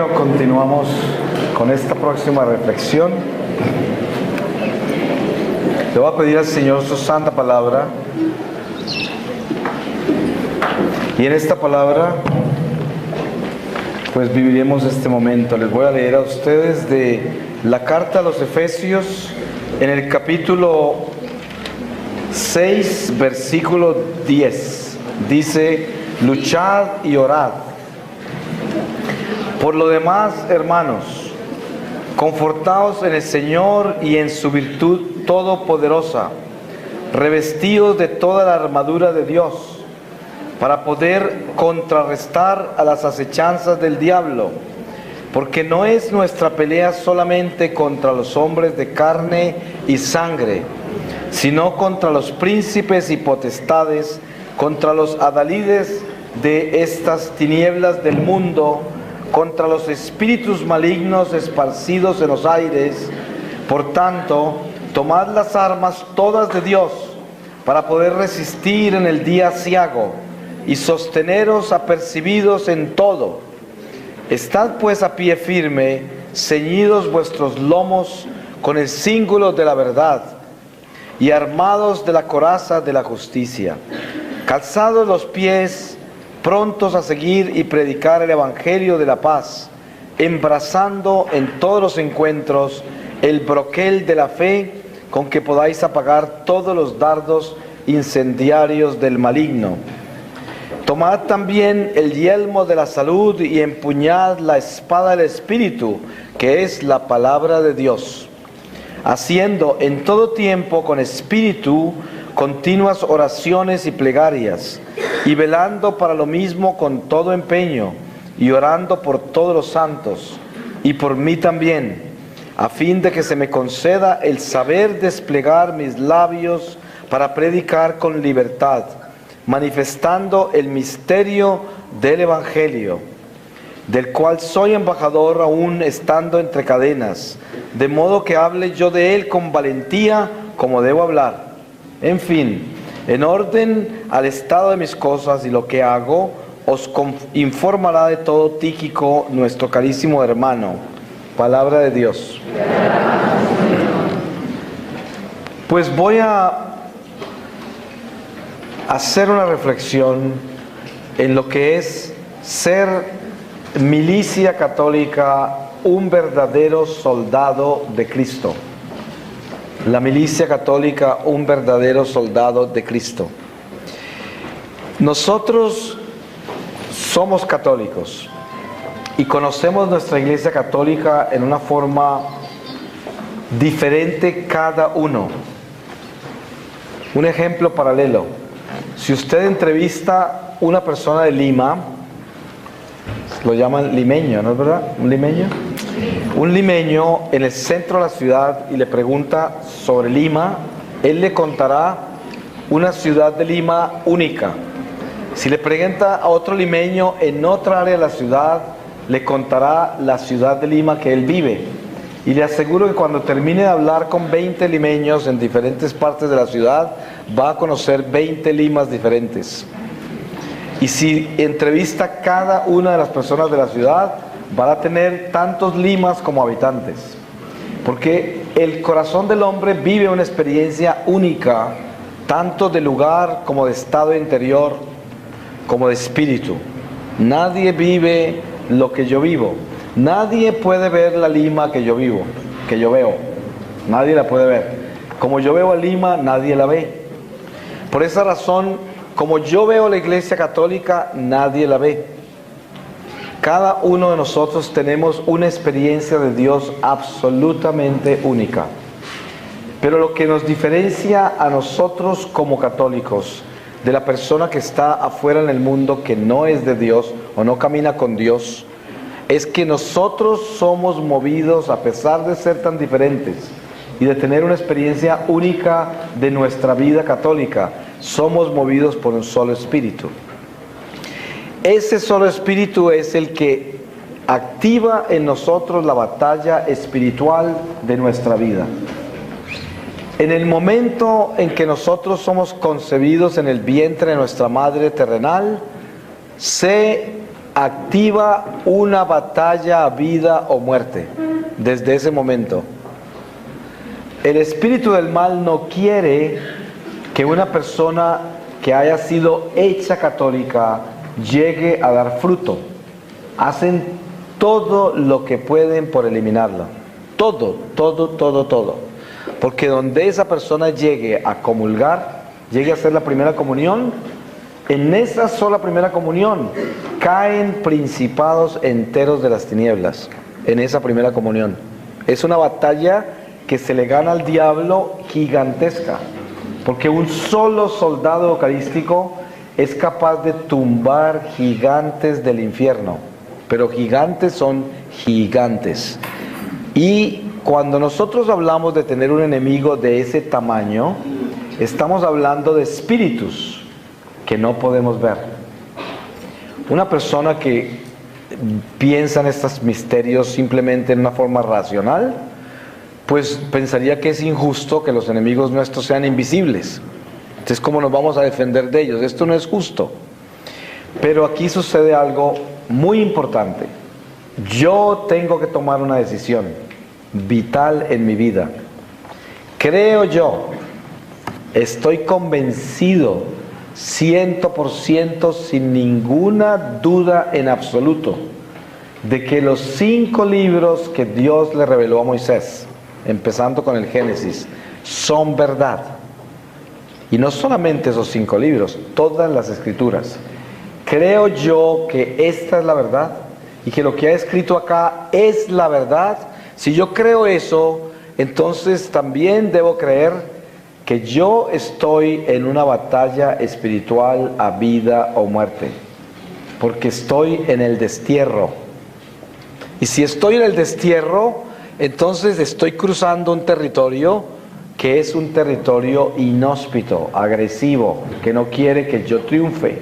Bueno, continuamos con esta próxima reflexión. Le voy a pedir al Señor su santa palabra. Y en esta palabra, pues viviremos este momento. Les voy a leer a ustedes de la carta a los Efesios, en el capítulo 6, versículo 10. Dice: luchad y orad. Por lo demás, hermanos, confortaos en el Señor y en su virtud todopoderosa, revestidos de toda la armadura de Dios, para poder contrarrestar a las acechanzas del diablo, porque no es nuestra pelea solamente contra los hombres de carne y sangre, sino contra los príncipes y potestades, contra los adalides de estas tinieblas del mundo, contra los espíritus malignos esparcidos en los aires. Por tanto, tomad las armas todas de Dios, para poder resistir en el día aciago, y sosteneros apercibidos en todo. Estad pues a pie firme, ceñidos vuestros lomos con el cíngulo de la verdad, y armados de la coraza de la justicia, calzados los pies, prontos a seguir y predicar el evangelio de la paz, embrazando en todos los encuentros el broquel de la fe, con que podáis apagar todos los dardos incendiarios del maligno. Tomad también el yelmo de la salud y empuñad la espada del Espíritu, que es la palabra de Dios, haciendo en todo tiempo con espíritu continuas oraciones y plegarias, y velando para lo mismo con todo empeño, y orando por todos los santos, y por mí también, a fin de que se me conceda el saber desplegar mis labios para predicar con libertad, manifestando el misterio del Evangelio, del cual soy embajador aún estando entre cadenas, de modo que hable yo de él con valentía como debo hablar. En fin, en orden al estado de mis cosas y lo que hago, os informará de todo Tíquico, nuestro carísimo hermano. Palabra de Dios. Pues voy a hacer una reflexión en lo que es ser milicia católica, un verdadero soldado de Cristo. La milicia católica, un verdadero soldado de Cristo. Nosotros somos católicos y conocemos nuestra Iglesia católica en una forma diferente cada uno. Un ejemplo paralelo: si usted entrevista a una persona de Lima, lo llaman limeño, ¿no es verdad? ¿Un limeño? Un limeño en el centro de la ciudad, y le pregunta sobre Lima, él le contará una ciudad de Lima única. Si le pregunta a otro limeño en otra área de la ciudad, le contará la ciudad de Lima que él vive. Y le aseguro que cuando termine de hablar con 20 limeños en diferentes partes de la ciudad, va a conocer 20 Limas diferentes. Y si entrevista a cada una de las personas de la ciudad, van a tener tantos Limas como habitantes. Porque el corazón del hombre vive una experiencia única, tanto de lugar como de estado interior, como de espíritu. Nadie vive lo que yo vivo. Nadie puede ver la Lima que yo vivo, que yo veo. Nadie la puede ver. Como yo veo a Lima, nadie la ve. Por esa razón, como yo veo la Iglesia católica, nadie la ve. Cada uno de nosotros tenemos una experiencia de Dios absolutamente única. Pero lo que nos diferencia a nosotros como católicos de la persona que está afuera en el mundo, que no es de Dios o no camina con Dios, es que nosotros somos movidos, a pesar de ser tan diferentes y de tener una experiencia única de nuestra vida católica, somos movidos por un solo espíritu. Ese solo espíritu es el que activa en nosotros la batalla espiritual de nuestra vida. En el momento en que nosotros somos concebidos en el vientre de nuestra madre terrenal, se activa una batalla a vida o muerte desde ese momento. El espíritu del mal no quiere que una persona que haya sido hecha católica llegue a dar fruto. Hacen todo lo que pueden por eliminarla. Todo. Porque donde esa persona llegue a comulgar, llegue a hacer la primera comunión, en esa sola primera comunión caen principados enteros de las tinieblas. En esa primera comunión. Es una batalla que se le gana al diablo gigantesca. Porque un solo soldado eucarístico es capaz de tumbar gigantes del infierno. Pero gigantes son gigantes. Y cuando nosotros hablamos de tener un enemigo de ese tamaño, estamos hablando de espíritus que no podemos ver. Una persona que piensa en estos misterios simplemente en una forma racional, pues pensaría que es injusto que los enemigos nuestros sean invisibles. Entonces, ¿cómo nos vamos a defender de ellos? Esto no es justo. Pero aquí sucede algo muy importante. Yo tengo que tomar una decisión vital en mi vida. Creo yo, estoy convencido 100% sin ninguna duda en absoluto de que los 5 libros que Dios le reveló a Moisés, empezando con el Génesis, son verdad. Y no solamente esos 5 libros, todas las escrituras. Creo yo que esta es la verdad y que lo que ha escrito acá es la verdad. Si yo creo eso, entonces también debo creer que yo estoy en una batalla espiritual a vida o muerte, porque estoy en el destierro. Y si estoy en el destierro, entonces estoy cruzando un territorio que es un territorio inhóspito, agresivo, que no quiere que yo triunfe.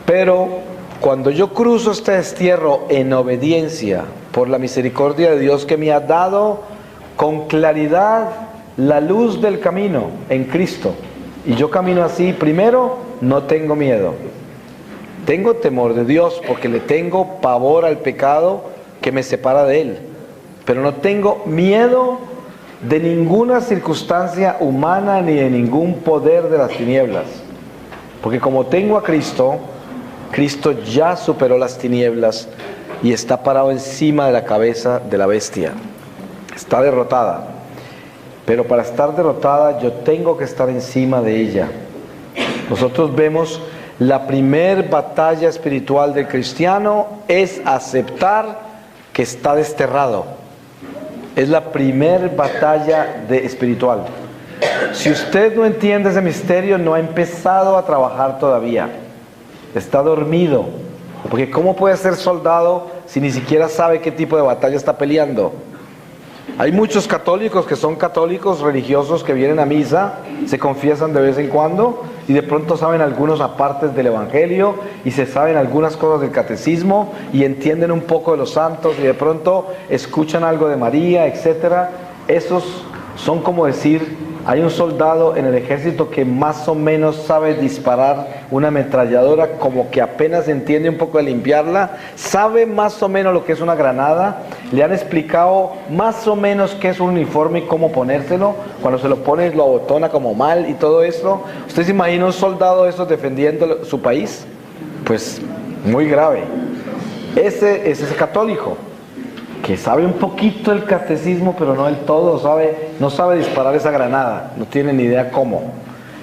Pero cuando yo cruzo este destierro en obediencia por la misericordia de Dios que me ha dado con claridad la luz del camino en Cristo, y yo camino así, primero, no tengo miedo. Tengo temor de Dios porque le tengo pavor al pecado que me separa de Él. Pero no tengo miedo de ninguna circunstancia humana ni de ningún poder de las tinieblas. Porque como tengo a Cristo, Cristo ya superó las tinieblas y está parado encima de la cabeza de la bestia. Está derrotada. Pero para estar derrotada yo tengo que estar encima de ella. Nosotros vemos la primer batalla espiritual del cristiano es aceptar que está desterrado. Es la primer batalla espiritual. Si usted no entiende ese misterio, no ha empezado a trabajar todavía. Está dormido. Porque ¿cómo puede ser soldado si ni siquiera sabe qué tipo de batalla está peleando? Hay muchos católicos que son católicos religiosos que vienen a misa, se confiesan de vez en cuando y de pronto saben algunos apartes del Evangelio y se saben algunas cosas del catecismo y entienden un poco de los santos y de pronto escuchan algo de María, etcétera. Esos son como decir, hay un soldado en el ejército que más o menos sabe disparar una ametralladora, como que apenas entiende un poco de limpiarla, sabe más o menos lo que es una granada, le han explicado más o menos qué es un uniforme y cómo ponérselo, cuando se lo pone lo abotona como mal y todo eso. ¿Usted se imagina un soldado de esos defendiendo su país? Pues muy grave. Ese es ese católico que sabe un poquito el catecismo, pero no del todo, no sabe disparar esa granada, no tiene ni idea cómo.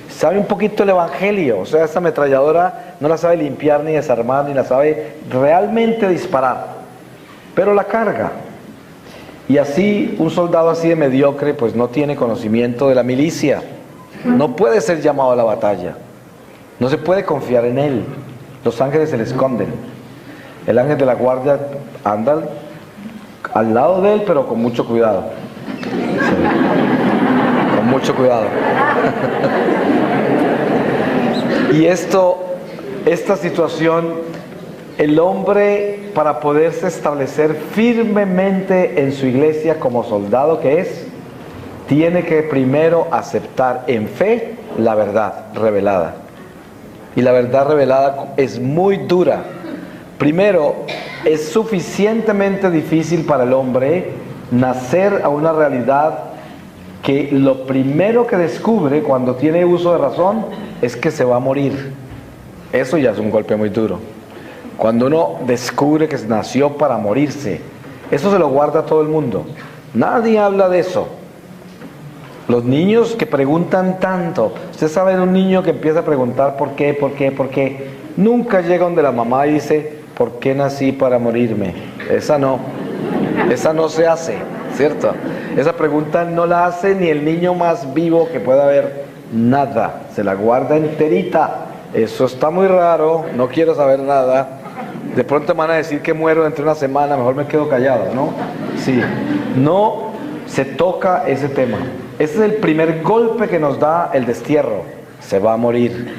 Sabe un poquito el Evangelio, o sea, esa ametralladora no la sabe limpiar ni desarmar, ni la sabe realmente disparar, pero la carga. Y así, un soldado así de mediocre, pues no tiene conocimiento de la milicia, no puede ser llamado a la batalla, no se puede confiar en él. Los ángeles se le esconden, el ángel de la guardia anda al lado de él, pero con mucho cuidado. Sí, con mucho cuidado. Y esta situación, el hombre, para poderse establecer firmemente en su iglesia como soldado que es, tiene que primero aceptar en fe la verdad revelada. Y la verdad revelada es muy dura, Primero, es suficientemente difícil para el hombre nacer a una realidad que lo primero que descubre cuando tiene uso de razón es que se va a morir. Eso ya es un golpe muy duro. Cuando uno descubre que nació para morirse, eso se lo guarda todo el mundo. Nadie habla de eso. Los niños que preguntan tanto, usted sabe de un niño que empieza a preguntar por qué, nunca llega donde la mamá y dice, ¿por qué nací para morirme? Esa no se hace, ¿cierto? Esa pregunta no la hace ni el niño más vivo que pueda haber, nada, se la guarda enterita. Eso está muy raro, no quiero saber nada. De pronto me van a decir que muero dentro de una semana, mejor me quedo callado, ¿no? Sí, no se toca ese tema. Ese es el primer golpe que nos da el destierro, se va a morir.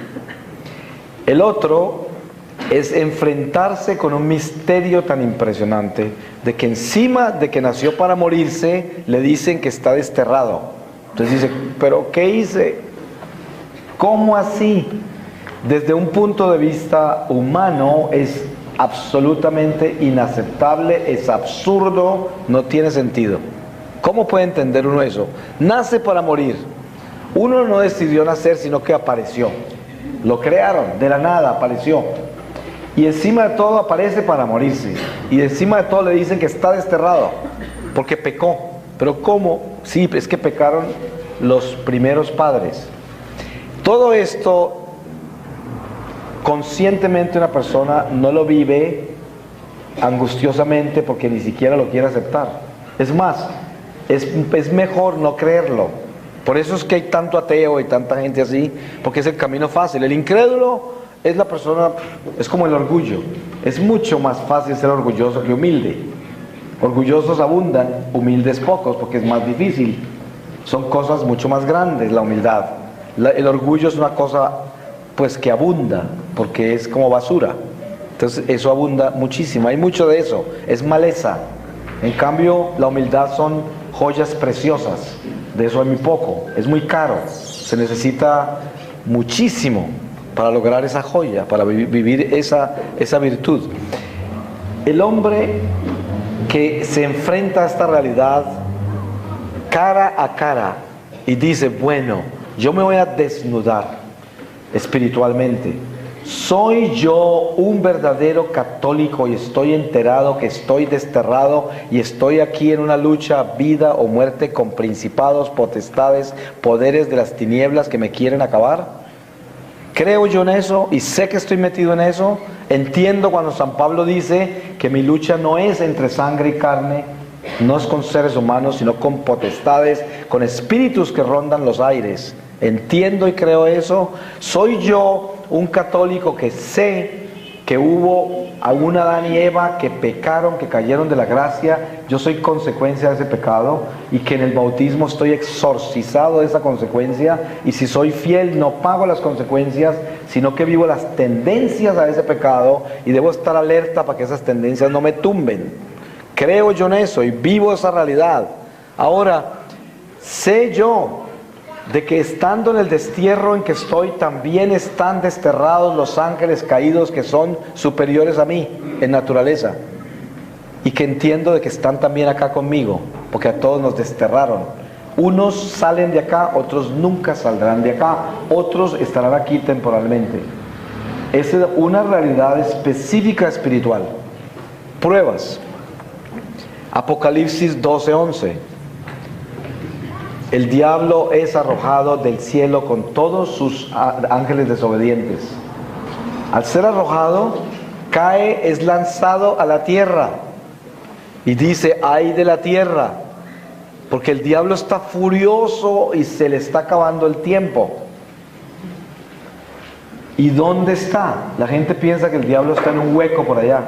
El otro es enfrentarse con un misterio tan impresionante, de que encima de que nació para morirse, le dicen que está desterrado. Entonces dice, ¿pero qué hice? ¿Cómo así? Desde un punto de vista humano es absolutamente inaceptable, es absurdo, no tiene sentido. ¿Cómo puede entender uno eso? Nace para morir. Uno no decidió nacer, sino que apareció. Lo crearon, de la nada apareció. Y encima de todo aparece para morirse. Y encima de todo le dicen que está desterrado, porque pecó. ¿Pero cómo? Sí, es que pecaron los primeros padres. Todo esto, conscientemente una persona no lo vive angustiosamente porque ni siquiera lo quiere aceptar. Es más, es mejor no creerlo. Por eso es que hay tanto ateo y tanta gente así, porque es el camino fácil. El incrédulo es la persona, es como el orgullo. Es mucho más fácil ser orgulloso que humilde. Orgullosos abundan, humildes pocos, porque es más difícil. Son cosas mucho más grandes la humildad. El orgullo es una cosa pues que abunda, porque es como basura. Entonces eso abunda muchísimo, hay mucho de eso, es maleza. En cambio la humildad son joyas preciosas, de eso hay muy poco, es muy caro, se necesita muchísimo para lograr esa joya, para vivir esa virtud. El hombre que se enfrenta a esta realidad cara a cara y dice, bueno, yo me voy a desnudar espiritualmente. ¿Soy yo un verdadero católico y estoy enterado que estoy desterrado y estoy aquí en una lucha vida o muerte con principados, potestades, poderes de las tinieblas que me quieren acabar? ¿Creo yo en eso y sé que estoy metido en eso? Entiendo cuando San Pablo dice que mi lucha no es entre sangre y carne, no es con seres humanos, sino con potestades, con espíritus que rondan los aires. Entiendo y creo eso. Soy yo un católico que sé que hubo a un Adán y Eva que pecaron, que cayeron de la gracia. Yo soy consecuencia de ese pecado y que en el bautismo estoy exorcizado de esa consecuencia, y si soy fiel no pago las consecuencias, sino que vivo las tendencias a ese pecado y debo estar alerta para que esas tendencias no me tumben. Creo yo en eso y vivo esa realidad. Ahora, sé yo de que estando en el destierro en que estoy, también están desterrados los ángeles caídos que son superiores a mí en naturaleza, y que entiendo de que están también acá conmigo, porque a todos nos desterraron. Unos salen de acá, otros nunca saldrán de acá, otros estarán aquí temporalmente. Esa es una realidad específica espiritual. Pruebas. Apocalipsis 12:11. El diablo es arrojado del cielo con todos sus ángeles desobedientes. Al ser arrojado, cae, es lanzado a la tierra. Y dice, ay de la tierra, porque el diablo está furioso y se le está acabando el tiempo. ¿Y dónde está? La gente piensa que el diablo está en un hueco por allá.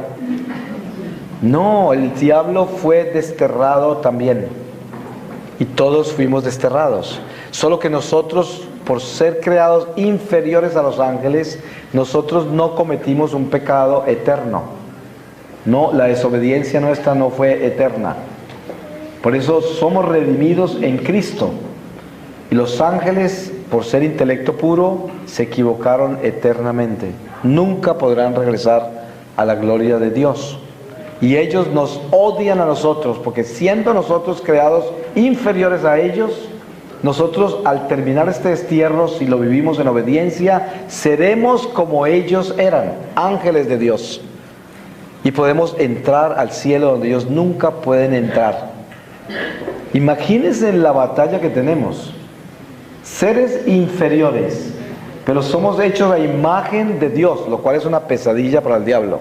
No, el diablo fue desterrado también. Y todos fuimos desterrados. Solo que nosotros, por ser creados inferiores a los ángeles, nosotros no cometimos un pecado eterno. No, la desobediencia nuestra no fue eterna. Por eso somos redimidos en Cristo. Y los ángeles, por ser intelecto puro, se equivocaron eternamente. Nunca podrán regresar a la gloria de Dios. Y ellos nos odian a nosotros, porque siendo nosotros creados inferiores a ellos, nosotros al terminar este destierro, si lo vivimos en obediencia, seremos como ellos eran, ángeles de Dios. Y podemos entrar al cielo donde ellos nunca pueden entrar. Imagínense la batalla que tenemos. Seres inferiores, pero somos hechos a imagen de Dios, lo cual es una pesadilla para el diablo.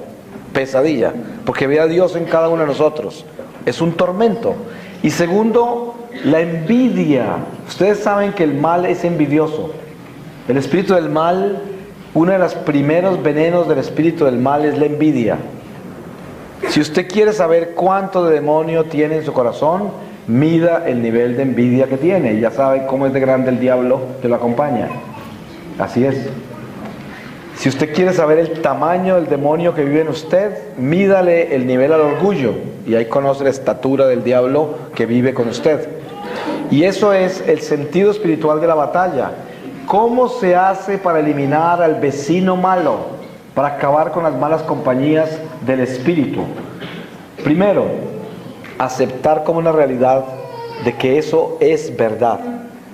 Pesadilla, porque ve a Dios en cada uno de nosotros. Es un tormento. Y segundo, la envidia. Ustedes saben que el mal es envidioso. El espíritu del mal, uno de los primeros venenos del espíritu del mal es la envidia. Si usted quiere saber cuánto de demonio tiene en su corazón, mida el nivel de envidia que tiene. Y ya sabe cómo es de grande el diablo que lo acompaña. Así es. Si usted quiere saber el tamaño del demonio que vive en usted, mídale el nivel al orgullo. Y ahí conoce la estatura del diablo que vive con usted. Y eso es el sentido espiritual de la batalla. ¿Cómo se hace para eliminar al vecino malo? Para acabar con las malas compañías del espíritu. Primero, aceptar como una realidad de que eso es verdad.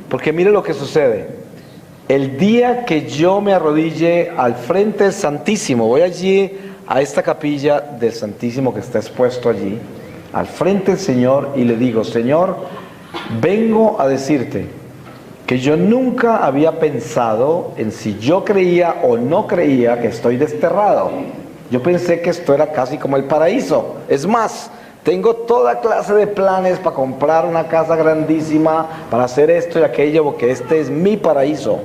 Porque mire lo que sucede. El día que yo me arrodille al frente del Santísimo, voy allí a esta capilla del Santísimo que está expuesto allí, al frente del Señor, y le digo: Señor, vengo a decirte que yo nunca había pensado en si yo creía o no creía que estoy desterrado. Yo pensé que esto era casi como el paraíso. Es más, tengo toda clase de planes para comprar una casa grandísima, para hacer esto y aquello, porque este es mi paraíso.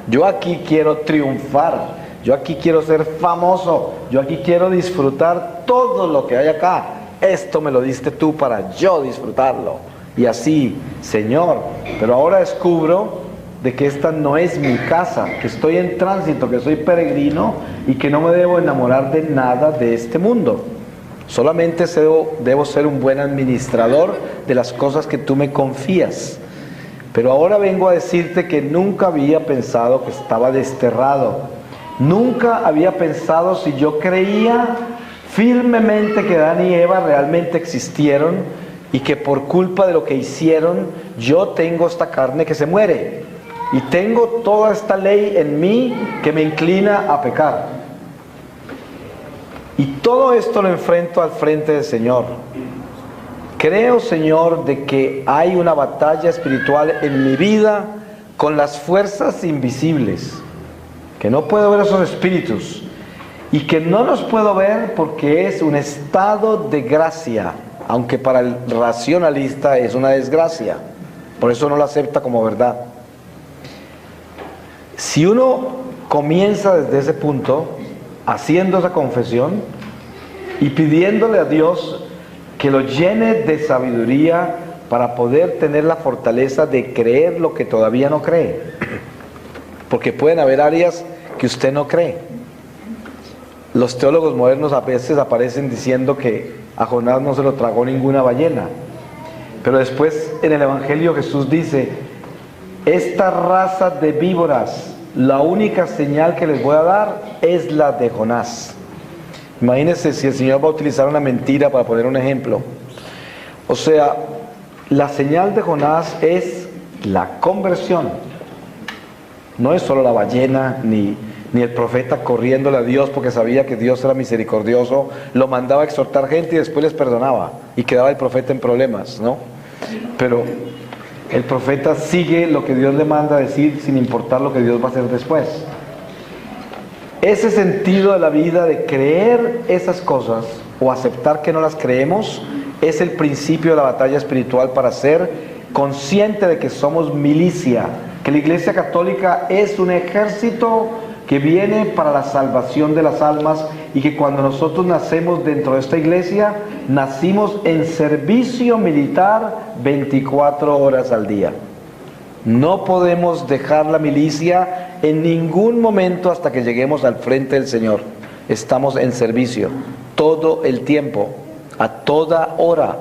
Yo aquí quiero triunfar, yo aquí quiero ser famoso, yo aquí quiero disfrutar todo lo que hay acá. Esto me lo diste tú para yo disfrutarlo. Y así, Señor, pero ahora descubro de que esta no es mi casa, que estoy en tránsito, que soy peregrino y que no me debo enamorar de nada de este mundo. Solamente debo ser un buen administrador de las cosas que tú me confías. Pero ahora vengo a decirte que nunca había pensado que estaba desterrado. Nunca había pensado si yo creía firmemente que Adán y Eva realmente existieron y que por culpa de lo que hicieron, yo tengo esta carne que se muere. Y tengo toda esta ley en mí que me inclina a pecar. Y todo esto lo enfrento al frente del Señor. Creo, Señor, de que hay una batalla espiritual en mi vida con las fuerzas invisibles, que no puedo ver esos espíritus y que no los puedo ver porque es un estado de gracia, aunque para el racionalista es una desgracia. Por eso no lo acepta como verdad. Si uno comienza desde ese punto, haciendo esa confesión y pidiéndole a Dios que lo llene de sabiduría para poder tener la fortaleza de creer lo que todavía no cree. Porque pueden haber áreas que usted no cree. Los teólogos modernos a veces aparecen diciendo que a Jonás no se lo tragó ninguna ballena. Pero después en el Evangelio Jesús dice: esta raza de víboras, la única señal que les voy a dar es la de Jonás. Imagínense si el Señor va a utilizar una mentira para poner un ejemplo. O sea, la señal de Jonás es la conversión. No es solo la ballena, ni el profeta corriéndole a Dios porque sabía que Dios era misericordioso, lo mandaba a exhortar gente y después les perdonaba y quedaba el profeta en problemas, ¿no? Pero el profeta sigue lo que Dios le manda a decir sin importar lo que Dios va a hacer después. Ese sentido de la vida de creer esas cosas o aceptar que no las creemos es el principio de la batalla espiritual para ser consciente de que somos milicia, que la Iglesia Católica es un ejército que viene para la salvación de las almas y que cuando nosotros nacemos dentro de esta iglesia, nacimos en servicio militar 24 horas al día. No podemos dejar la milicia en ningún momento hasta que lleguemos al frente del Señor. Estamos en servicio todo el tiempo, a toda hora.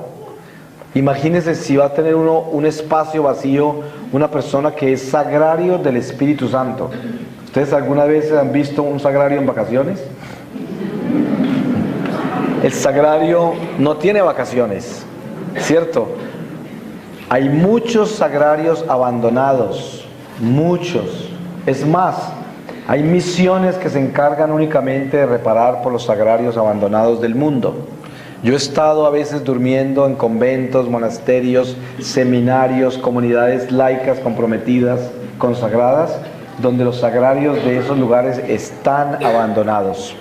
Imagínense si va a tener uno un espacio vacío, una persona que es sagrario del Espíritu Santo. ¿Ustedes alguna vez han visto un sagrario en vacaciones? El sagrario no tiene vacaciones, ¿cierto? Hay muchos sagrarios abandonados, muchos. Es más, hay misiones que se encargan únicamente de reparar por los sagrarios abandonados del mundo. Yo he estado a veces durmiendo en conventos, monasterios, seminarios, comunidades laicas comprometidas, consagradas, donde los sagrarios de esos lugares están abandonados,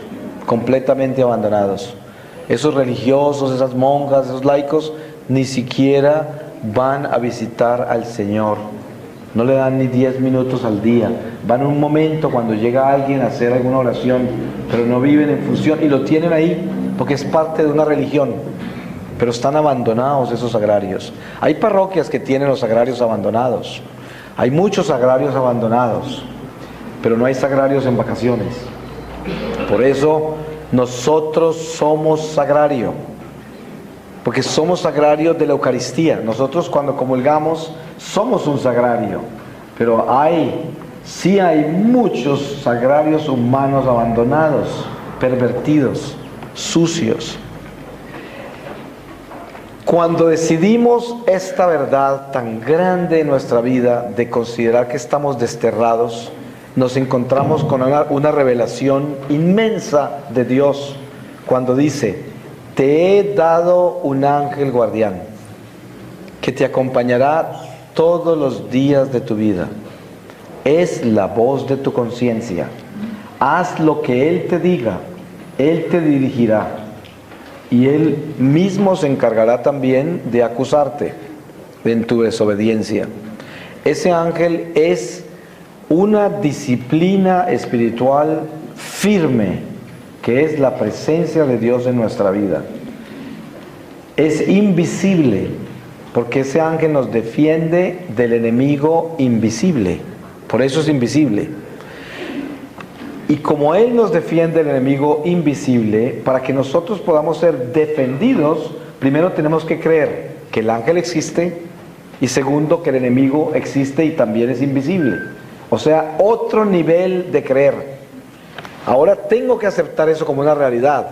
completamente abandonados. Esos religiosos, esas monjas, esos laicos, ni siquiera van a visitar al Señor. No le dan ni 10 minutos al día. Van un momento cuando llega alguien a hacer alguna oración, pero no viven en función y lo tienen ahí porque es parte de una religión. Pero están abandonados esos sagrarios. Hay parroquias que tienen los sagrarios abandonados. Hay muchos sagrarios abandonados, pero no hay sagrarios en vacaciones. Por eso nosotros somos sagrario, porque somos sagrarios de la Eucaristía. Nosotros cuando comulgamos somos un sagrario, pero sí hay muchos sagrarios humanos abandonados, pervertidos, sucios. Cuando decidimos esta verdad tan grande en nuestra vida de considerar que estamos desterrados, nos encontramos con una revelación inmensa de Dios cuando dice: te he dado un ángel guardián que te acompañará todos los días de tu vida. Es la voz de tu conciencia. Haz lo que Él te diga, Él te dirigirá y Él mismo se encargará también de acusarte en tu desobediencia. Ese ángel es una disciplina espiritual firme, que es la presencia de Dios en nuestra vida. Es invisible, porque ese ángel nos defiende del enemigo invisible. Por eso es invisible. Y como Él nos defiende del enemigo invisible, para que nosotros podamos ser defendidos, primero tenemos que creer que el ángel existe, y segundo, que el enemigo existe y también es invisible. O sea, otro nivel de creer. Ahora tengo que aceptar eso como una realidad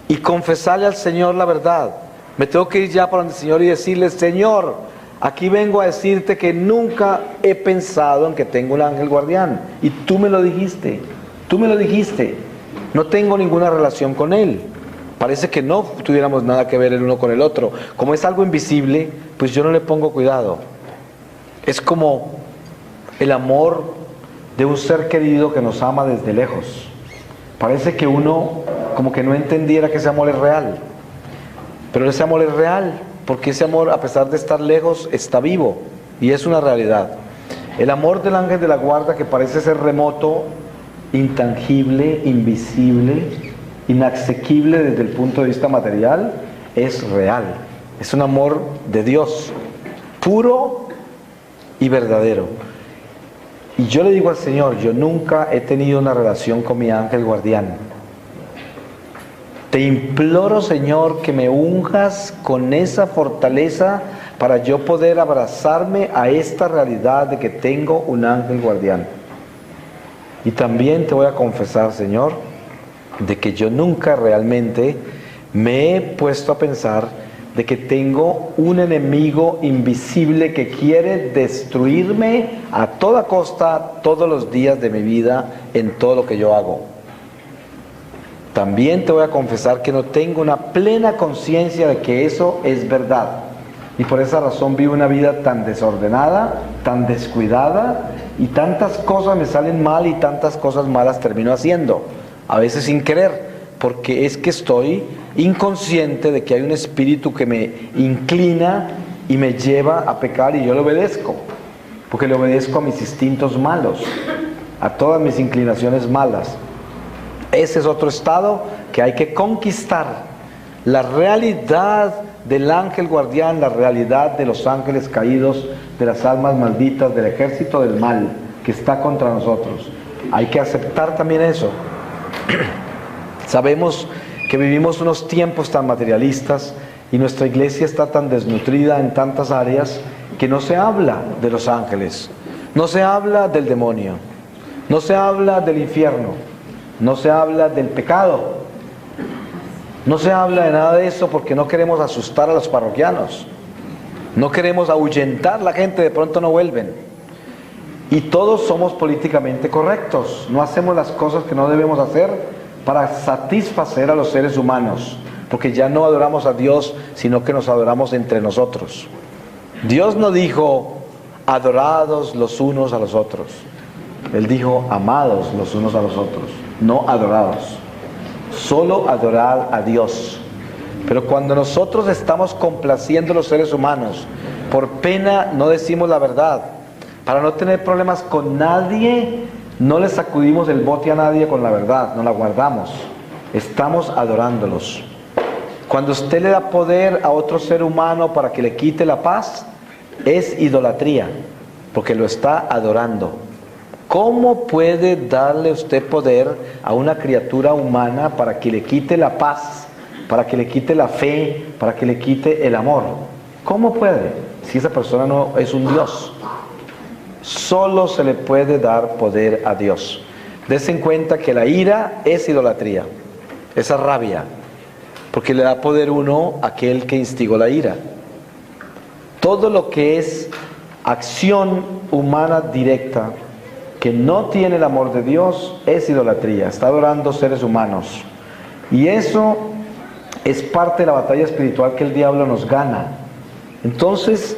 y confesarle al Señor la verdad. Me tengo que ir ya para el Señor y decirle: Señor, aquí vengo a decirte que nunca he pensado en que tengo un ángel guardián. Y tú me lo dijiste, no tengo ninguna relación con él. Parece que no tuviéramos nada que ver el uno con el otro. Como es algo invisible, pues yo no le pongo cuidado. Es como el amor de un ser querido que nos ama desde lejos. Parece que uno como que no entendiera que ese amor es real. Pero ese amor es real, porque ese amor, a pesar de estar lejos, está vivo y es una realidad. El amor del ángel de la guarda, que parece ser remoto, intangible, invisible, inasequible desde el punto de vista material, es real. Es un amor de Dios, puro y verdadero. Y yo le digo al Señor: yo nunca he tenido una relación con mi ángel guardián. Te imploro, Señor, que me unjas con esa fortaleza para yo poder abrazarme a esta realidad de que tengo un ángel guardián. Y también te voy a confesar, Señor, de que yo nunca realmente me he puesto a pensar de que tengo un enemigo invisible que quiere destruirme a toda costa todos los días de mi vida en todo lo que yo hago. También te voy a confesar que no tengo una plena conciencia de que eso es verdad. Y por esa razón vivo una vida tan desordenada, tan descuidada, y tantas cosas me salen mal y tantas cosas malas termino haciendo. A veces sin querer, porque es que estoy inconsciente de que hay un espíritu que me inclina y me lleva a pecar, y yo le obedezco, porque le obedezco a mis instintos malos, a todas mis inclinaciones malas. Ese es otro estado que hay que conquistar. La realidad del ángel guardián, la realidad de los ángeles caídos, de las almas malditas, del ejército del mal que está contra nosotros. Hay que aceptar también eso. Sabemos que vivimos unos tiempos tan materialistas y nuestra iglesia está tan desnutrida en tantas áreas que no se habla de los ángeles, no se habla del demonio, no se habla del infierno, no se habla del pecado. No se habla de nada de eso porque no queremos asustar a los parroquianos. No queremos ahuyentar a la gente, de pronto no vuelven. Y todos somos políticamente correctos. No hacemos las cosas que no debemos hacer para satisfacer a los seres humanos. Porque ya no adoramos a Dios, sino que nos adoramos entre nosotros. Dios no dijo, adorados los unos a los otros. Él dijo, amados los unos a los otros, no adorados. Solo adorar a Dios. Pero cuando nosotros estamos complaciendo a los seres humanos, por pena no decimos la verdad. Para no tener problemas con nadie, no le sacudimos el bote a nadie con la verdad, no la guardamos. Estamos adorándolos. Cuando usted le da poder a otro ser humano para que le quite la paz, es idolatría, porque lo está adorando. ¿Cómo puede darle usted poder a una criatura humana para que le quite la paz, para que le quite la fe, para que le quite el amor? ¿Cómo puede? Si esa persona no es un Dios. Solo se le puede dar poder a Dios. Dese en cuenta que la ira es idolatría, esa rabia, porque le da poder uno a aquel que instigó la ira. Todo lo que es acción humana directa, que no tiene el amor de Dios, es idolatría, está adorando seres humanos. Y eso es parte de la batalla espiritual que el diablo nos gana. Entonces,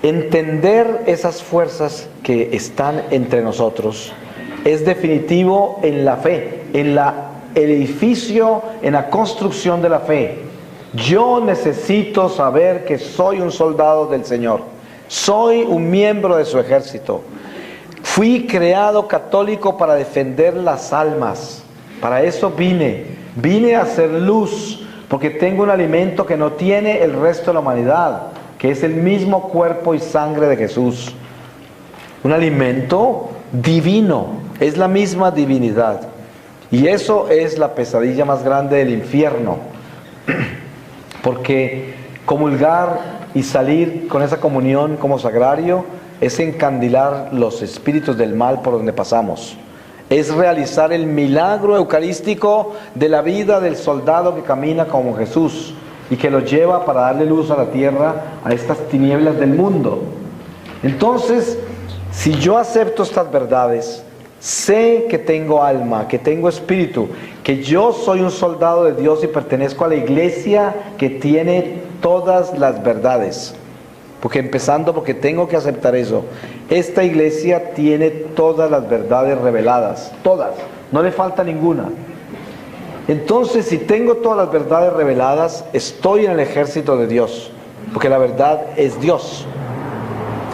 entender esas fuerzas que están entre nosotros es definitivo en la fe, en el edificio, en la construcción de la fe. Yo necesito saber que soy un soldado del Señor, soy un miembro de su ejército. Fui creado católico para defender las almas. Para eso vine a hacer luz, porque tengo un alimento que no tiene el resto de la humanidad, que es el mismo cuerpo y sangre de Jesús. Un alimento divino, es la misma divinidad. Y eso es la pesadilla más grande del infierno. Porque comulgar y salir con esa comunión como sagrario es encandilar los espíritus del mal por donde pasamos. Es realizar el milagro eucarístico de la vida del soldado que camina como Jesús y que lo lleva para darle luz a la tierra, a estas tinieblas del mundo. Entonces, si yo acepto estas verdades, sé que tengo alma, que tengo espíritu, que yo soy un soldado de Dios y pertenezco a la iglesia que tiene todas las verdades. Porque tengo que aceptar eso. Esta iglesia tiene todas las verdades reveladas, todas, no le falta ninguna. Entonces, si tengo todas las verdades reveladas, estoy en el ejército de Dios, porque la verdad es Dios.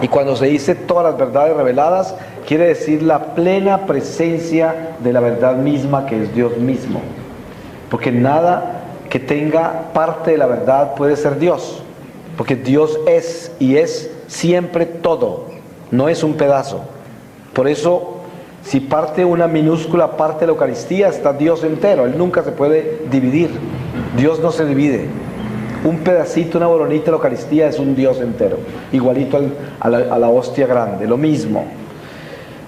Y cuando se dice todas las verdades reveladas, quiere decir la plena presencia de la verdad misma, que es Dios mismo. Porque nada que tenga parte de la verdad puede ser Dios. Porque Dios es y es siempre todo, no es un pedazo. Por eso, si parte una minúscula parte de la Eucaristía, está Dios entero. Él nunca se puede dividir. Dios no se divide. Un pedacito, una boronita de la Eucaristía es un Dios entero. Igualito a la hostia grande, lo mismo.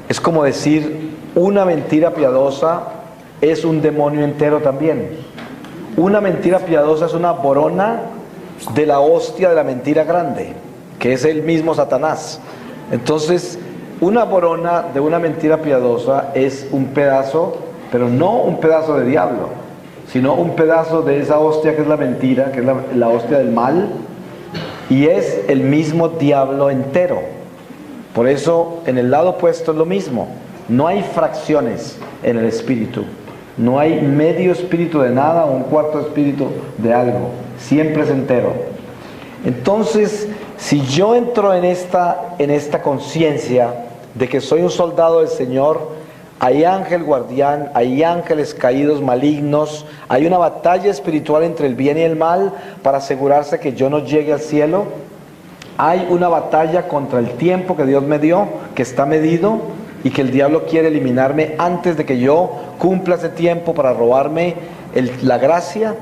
Es como decir, una mentira piadosa es un demonio entero también. Una mentira piadosa es una borona de la hostia de la mentira grande, que es el mismo Satanás. Entonces, una borona de una mentira piadosa es un pedazo, pero no un pedazo de diablo, sino un pedazo de esa hostia que es la mentira, que es la hostia del mal, y es el mismo diablo entero. Por eso, en el lado opuesto es lo mismo. No hay fracciones en el espíritu. No hay medio espíritu de nada o un cuarto espíritu de algo. Siempre es entero. Entonces, si yo entro en esta conciencia de que soy un soldado del Señor, hay ángel guardián, hay ángeles caídos malignos, hay una batalla espiritual entre el bien y el mal para asegurarse que yo no llegue al cielo. Hay una batalla contra el tiempo que Dios me dio, que está medido, y que el diablo quiere eliminarme antes de que yo cumpla ese tiempo para robarme la gracia.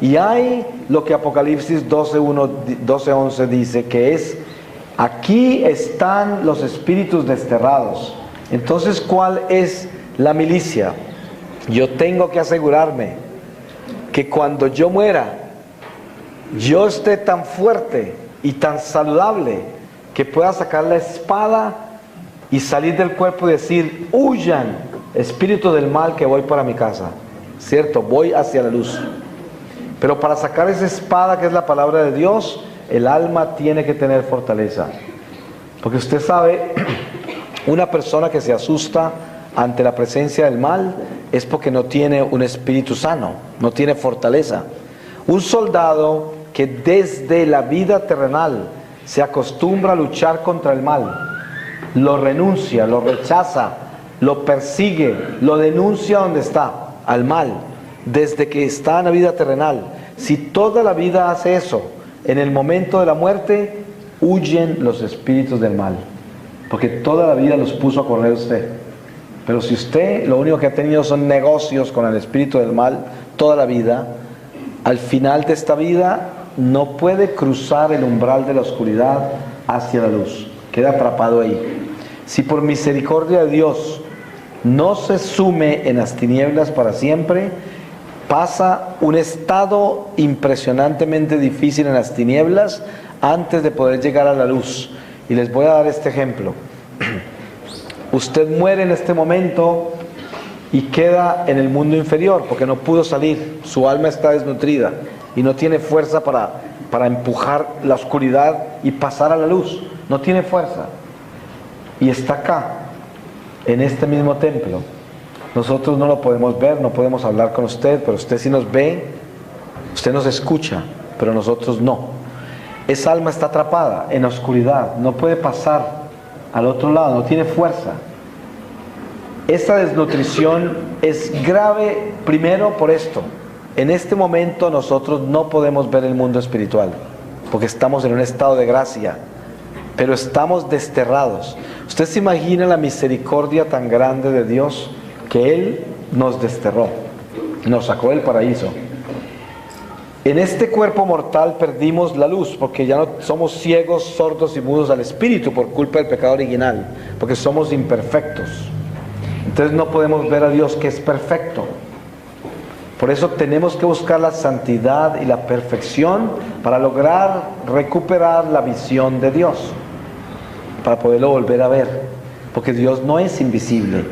Y hay lo que Apocalipsis 12:11 dice, que es, aquí están los espíritus desterrados. Entonces, ¿cuál es la milicia? Yo tengo que asegurarme que cuando yo muera, yo esté tan fuerte y tan saludable que pueda sacar la espada y salir del cuerpo y decir: huyan, espíritu del mal, que voy para mi casa. ¿Cierto? Voy hacia la luz. Pero para sacar esa espada, que es la palabra de Dios, el alma tiene que tener fortaleza. Porque usted sabe, una persona que se asusta ante la presencia del mal es porque no tiene un espíritu sano, no tiene fortaleza. Un soldado que desde la vida terrenal se acostumbra a luchar contra el mal, lo renuncia, lo rechaza, lo persigue, lo denuncia donde está, al mal, desde que está en la vida terrenal. Si toda la vida hace eso, en el momento de la muerte, huyen los espíritus del mal, porque toda la vida los puso a correr usted. Pero si usted lo único que ha tenido son negocios con el espíritu del mal toda la vida, al final de esta vida no puede cruzar el umbral de la oscuridad hacia la luz, queda atrapado ahí. Si por misericordia de Dios no se sume en las tinieblas para siempre, pasa un estado impresionantemente difícil en las tinieblas antes de poder llegar a la luz. Y les voy a dar este ejemplo. Usted muere en este momento y queda en el mundo inferior porque no pudo salir, su alma está desnutrida y no tiene fuerza para empujar la oscuridad y pasar a la luz, no tiene fuerza, y está acá, en este mismo templo. Nosotros no lo podemos ver, no podemos hablar con usted, pero usted sí nos ve, usted nos escucha, pero nosotros no. Esa alma está atrapada en la oscuridad, no puede pasar al otro lado, no tiene fuerza. Esta desnutrición es grave primero por esto. En este momento nosotros no podemos ver el mundo espiritual, porque estamos en un estado de gracia, pero estamos desterrados. Usted se imagina la misericordia tan grande de Dios, que Él nos desterró, nos sacó del paraíso. En este cuerpo mortal perdimos la luz, porque ya no somos ciegos, sordos y mudos al espíritu por culpa del pecado original, porque somos imperfectos. Entonces no podemos ver a Dios, que es perfecto. Por eso tenemos que buscar la santidad y la perfección para lograr recuperar la visión de Dios, para poderlo volver a ver, porque Dios no es invisible,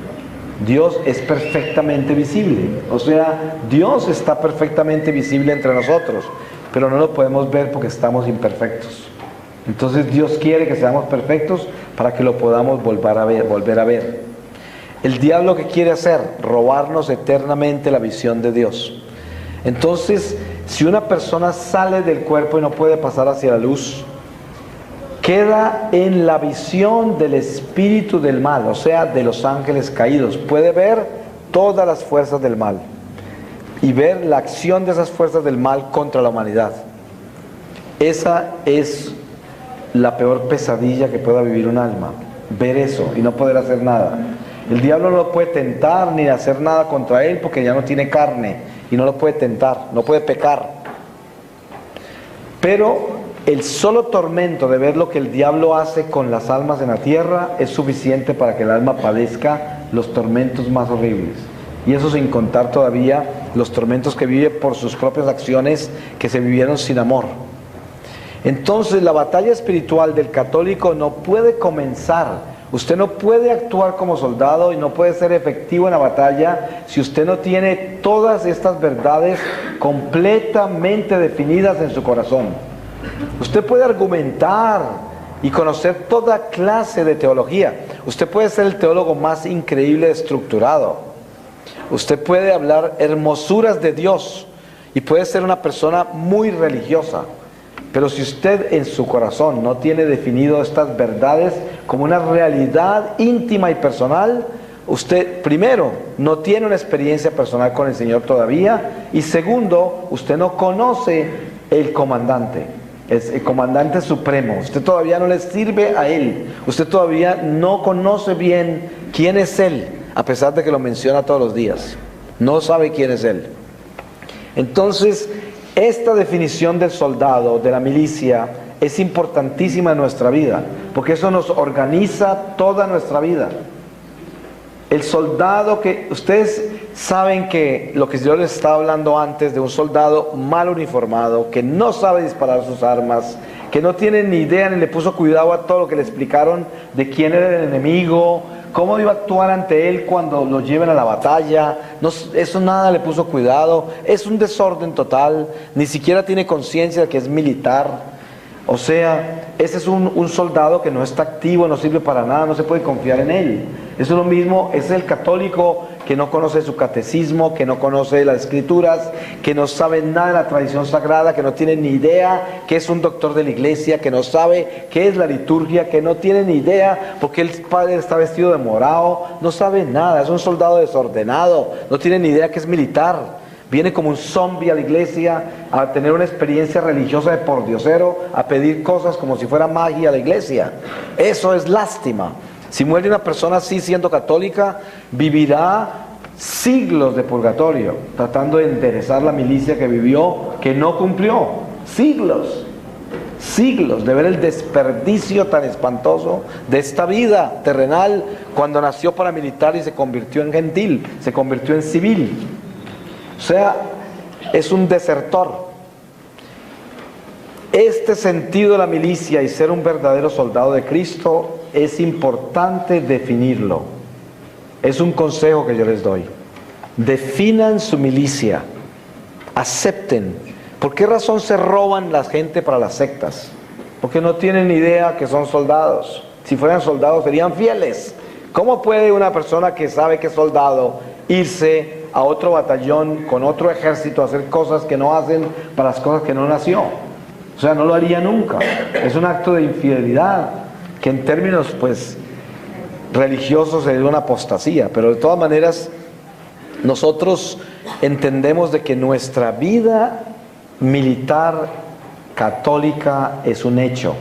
Dios es perfectamente visible. O sea, Dios está perfectamente visible entre nosotros, pero no lo podemos ver porque estamos imperfectos. Entonces Dios quiere que seamos perfectos para que lo podamos volver a ver. El diablo, ¿qué quiere hacer? Robarnos eternamente la visión de Dios. Entonces, si una persona sale del cuerpo y no puede pasar hacia la luz, queda en la visión del espíritu del mal, o sea, de los ángeles caídos. Puede ver todas las fuerzas del mal y ver la acción de esas fuerzas del mal contra la humanidad. Esa es la peor pesadilla que pueda vivir un alma, ver eso y no poder hacer nada. El diablo no lo puede tentar ni hacer nada contra él porque ya no tiene carne y no lo puede tentar, no puede pecar. Pero el solo tormento de ver lo que el diablo hace con las almas en la tierra es suficiente para que el alma padezca los tormentos más horribles. Y eso sin contar todavía los tormentos que vive por sus propias acciones que se vivieron sin amor. Entonces la batalla espiritual del católico no puede comenzar. Usted no puede actuar como soldado y no puede ser efectivo en la batalla si usted no tiene todas estas verdades completamente definidas en su corazón. Usted puede argumentar y conocer toda clase de teología. Usted puede ser el teólogo más increíble estructurado. Usted puede hablar hermosuras de Dios y puede ser una persona muy religiosa. Pero si usted en su corazón no tiene definido estas verdades como una realidad íntima y personal, usted primero no tiene una experiencia personal con el Señor todavía, y segundo, usted no conoce el comandante, es el comandante supremo. Usted todavía no le sirve a Él, usted todavía no conoce bien quién es Él, a pesar de que lo menciona todos los días. No sabe quién es Él. Entonces, esta definición del soldado, de la milicia, es importantísima en nuestra vida, porque eso nos organiza toda nuestra vida. El soldado que ustedes saben que lo que yo les estaba hablando antes de un soldado mal uniformado, que no sabe disparar sus armas, que no tiene ni idea ni le puso cuidado a todo lo que le explicaron de quién era el enemigo, cómo iba a actuar ante él cuando lo lleven a la batalla. No, eso nada le puso cuidado, es un desorden total, ni siquiera tiene conciencia de que es militar. O sea, ese es un soldado que no está activo, no sirve para nada, no se puede confiar en él. Eso es lo mismo, es el católico que no conoce su catecismo, que no conoce las escrituras, que no sabe nada de la tradición sagrada, que no tiene ni idea que es un doctor de la iglesia, que no sabe qué es la liturgia, que no tiene ni idea porque el padre está vestido de morado, no sabe nada, es un soldado desordenado, no tiene ni idea que es militar. Viene como un zombie a la iglesia a tener una experiencia religiosa de pordiosero, a pedir cosas como si fuera magia a la iglesia. Eso es lástima. Si muere una persona así siendo católica, vivirá siglos de purgatorio, tratando de enderezar la milicia que vivió, que no cumplió. Siglos de ver el desperdicio tan espantoso de esta vida terrenal, cuando nació para militar y se convirtió en gentil, se convirtió en civil. O sea, es un desertor. Este sentido de la milicia y ser un verdadero soldado de Cristo es importante definirlo. Es un consejo que yo les doy. Definan su milicia. Acepten. ¿Por qué razón se roban la gente para las sectas? Porque no tienen ni idea que son soldados. Si fueran soldados serían fieles. ¿Cómo puede una persona que sabe que es soldado irse a otro batallón con otro ejército a hacer cosas que no hacen para las cosas que no nació? O sea, no lo haría nunca. Es un acto de infidelidad que en términos pues religiosos sería una apostasía, pero de todas maneras nosotros entendemos de que nuestra vida militar católica es un hecho.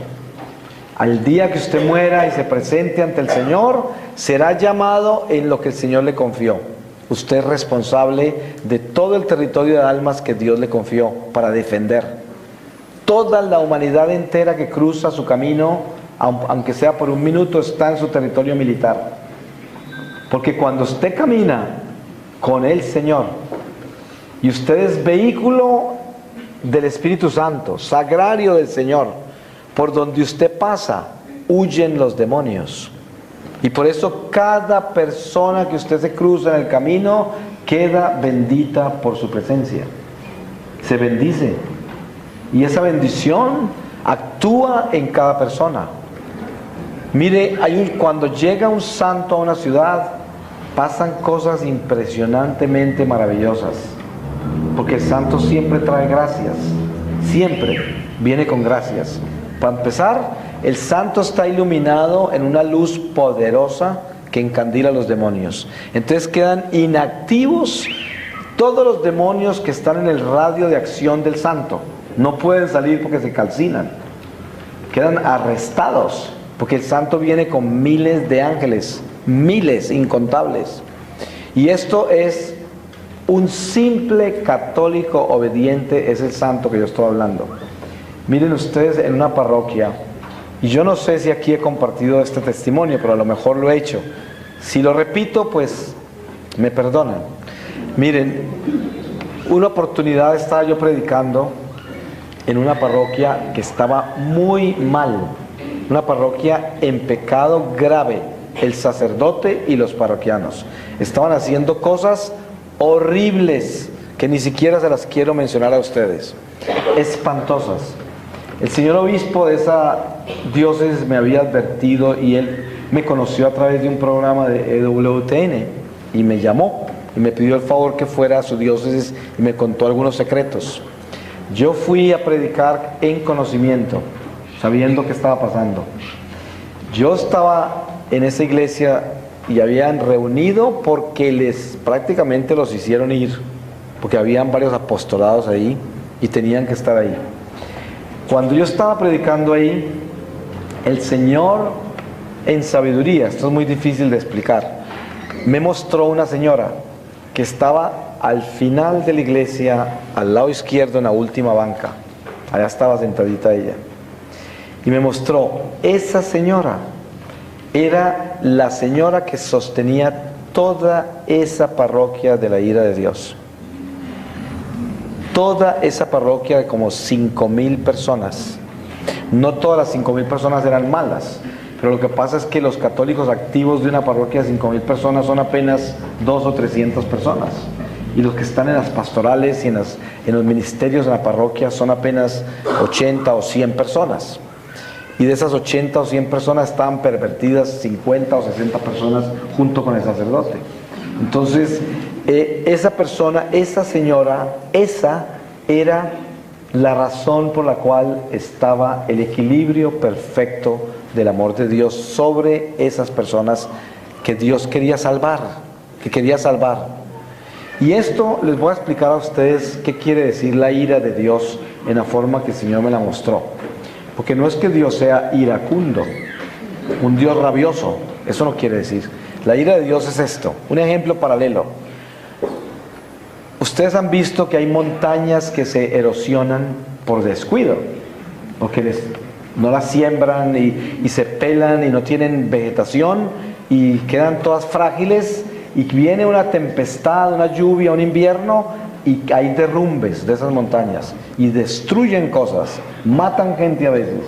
Al día que usted muera y se presente ante el Señor, será llamado en lo que el Señor le confió. Usted es responsable de todo el territorio de almas que Dios le confió para defender. Toda la humanidad entera que cruza su camino, aunque sea por un minuto, está en su territorio militar. Porque cuando usted camina con el Señor y usted es vehículo del Espíritu Santo, sagrario del Señor, por donde usted pasa, huyen los demonios. Y por eso cada persona que usted se cruza en el camino queda bendita por su presencia. Se bendice. Y esa bendición actúa en cada persona. Mire, cuando llega un santo a una ciudad, pasan cosas impresionantemente maravillosas. Porque el santo siempre trae gracias. Siempre viene con gracias. Para empezar, el santo está iluminado en una luz poderosa que encandila a los demonios. Entonces quedan inactivos todos los demonios que están en el radio de acción del santo. No pueden salir porque se calcinan. Quedan arrestados porque el santo viene con miles de ángeles, miles incontables. Y esto es un simple católico obediente, es el santo que yo estoy hablando. Miren ustedes, en una parroquia, y yo no sé si aquí he compartido este testimonio, pero a lo mejor lo he hecho. Si lo repito, pues me perdonan. Miren, una oportunidad estaba yo predicando en una parroquia que estaba muy mal, una parroquia en pecado grave. El sacerdote y los parroquianos estaban haciendo cosas horribles que ni siquiera se las quiero mencionar a ustedes, espantosas. El señor obispo de esa diócesis me había advertido y él me conoció a través de un programa de EWTN y me llamó y me pidió el favor que fuera a su diócesis y me contó algunos secretos. Yo fui a predicar en conocimiento, sabiendo qué estaba pasando. Yo estaba en esa iglesia y habían reunido porque prácticamente los hicieron ir, porque habían varios apostolados ahí y tenían que estar ahí. Cuando yo estaba predicando ahí, el Señor en sabiduría, esto es muy difícil de explicar, me mostró una señora que estaba al final de la iglesia, al lado izquierdo en la última banca. Allá estaba sentadita ella. Y me mostró, esa señora era la señora que sostenía toda esa parroquia de la ira de Dios. Toda esa parroquia de como 5,000 personas. No todas las 5,000 personas eran malas, pero lo que pasa es que los católicos activos de una parroquia de 5,000 personas son apenas 200 o 300 personas. Y los que están en las pastorales y en los ministerios de la parroquia son apenas 80 o 100 personas. Y de esas 80 o 100 personas estaban pervertidas 50 o 60 personas junto con el sacerdote. Entonces, esa persona, esa señora, esa era la razón por la cual estaba el equilibrio perfecto del amor de Dios sobre esas personas que Dios quería salvar, que quería salvar. Y esto les voy a explicar a ustedes qué quiere decir la ira de Dios en la forma que el Señor me la mostró. Porque no es que Dios sea iracundo, un Dios rabioso, eso no quiere decir. La ira de Dios es esto, un ejemplo paralelo. Ustedes han visto que hay montañas que se erosionan por descuido, porque no las siembran y se pelan y no tienen vegetación y quedan todas frágiles, y viene una tempestad, una lluvia, un invierno, y hay derrumbes de esas montañas y destruyen cosas, matan gente a veces.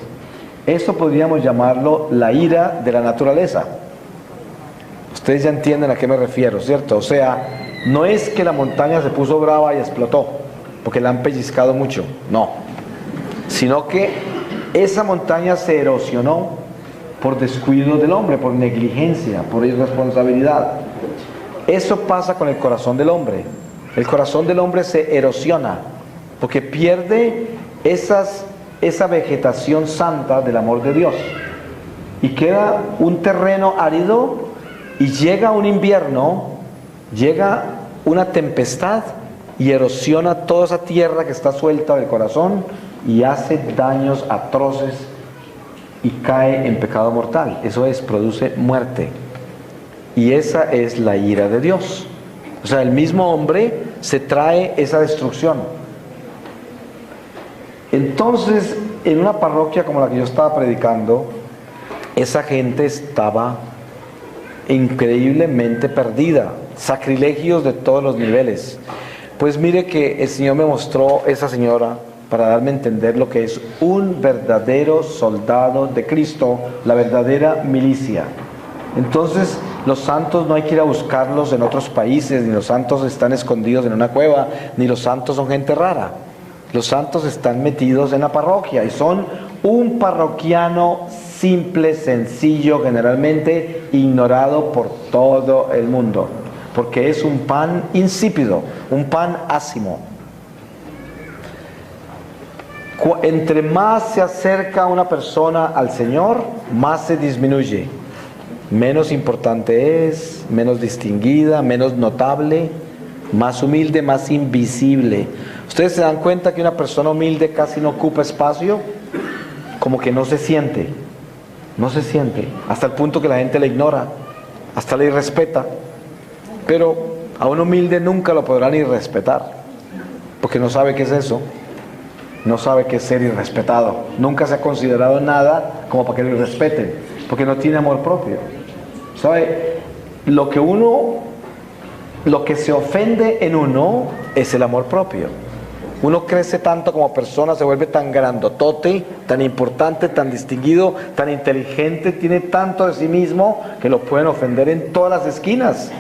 Eso podríamos llamarlo la ira de la naturaleza. Ustedes ya entienden a qué me refiero, ¿cierto? O sea, no es que la montaña se puso brava y explotó porque la han pellizcado mucho, no, sino que esa montaña se erosionó por descuido del hombre, por negligencia, por irresponsabilidad. Eso pasa con el corazón del hombre. El corazón del hombre se erosiona porque pierde esa vegetación santa del amor de Dios y queda un terreno árido, y llega un invierno, llega una tempestad y erosiona toda esa tierra que está suelta del corazón y hace daños atroces y cae en pecado mortal. Eso es, produce muerte. Y esa es la ira de Dios. O sea, el mismo hombre se trae esa destrucción. Entonces, en una parroquia como la que yo estaba predicando, esa gente estaba increíblemente perdida, sacrilegios de todos los niveles. Pues mire que el Señor me mostró esa señora para darme a entender lo que es un verdadero soldado de Cristo, la verdadera milicia. Entonces, los santos no hay que ir a buscarlos en otros países, ni los santos están escondidos en una cueva, ni los santos son gente rara. Los santos están metidos en la parroquia y son un parroquiano simple, sencillo, generalmente ignorado por todo el mundo, porque es un pan insípido, un pan ácimo. Entre más se acerca una persona al Señor, más se disminuye. Menos importante es, menos distinguida, menos notable, más humilde, más invisible. ¿Ustedes se dan cuenta que una persona humilde casi no ocupa espacio? Como que no se siente, hasta el punto que la gente le ignora, hasta le irrespeta. Pero a un humilde nunca lo podrán irrespetar, porque no sabe qué es eso, no sabe qué es ser irrespetado. Nunca se ha considerado nada como para que lo irrespeten, porque no tiene amor propio. ¿Sabe? Lo que se ofende en uno es el amor propio. Uno crece tanto como persona, se vuelve tan grandotote, tan importante, tan distinguido, tan inteligente, tiene tanto de sí mismo que lo pueden ofender en todas las esquinas.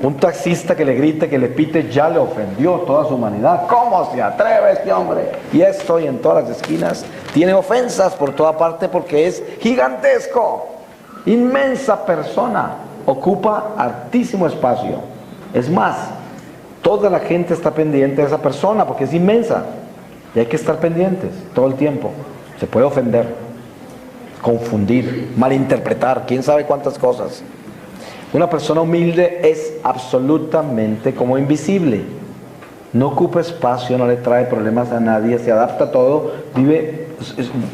Un taxista que le grite, que le pite, ya le ofendió toda su humanidad. ¿Cómo se atreve este hombre? Y esto, y en todas las esquinas tiene ofensas por toda parte porque es gigantesco. Inmensa persona, ocupa altísimo espacio. Es más, toda la gente está pendiente de esa persona porque es inmensa y hay que estar pendientes todo el tiempo. Se puede ofender, confundir, malinterpretar, quién sabe cuántas cosas. Una persona humilde es absolutamente como invisible, no ocupa espacio, no le trae problemas a nadie, se adapta a todo, vive,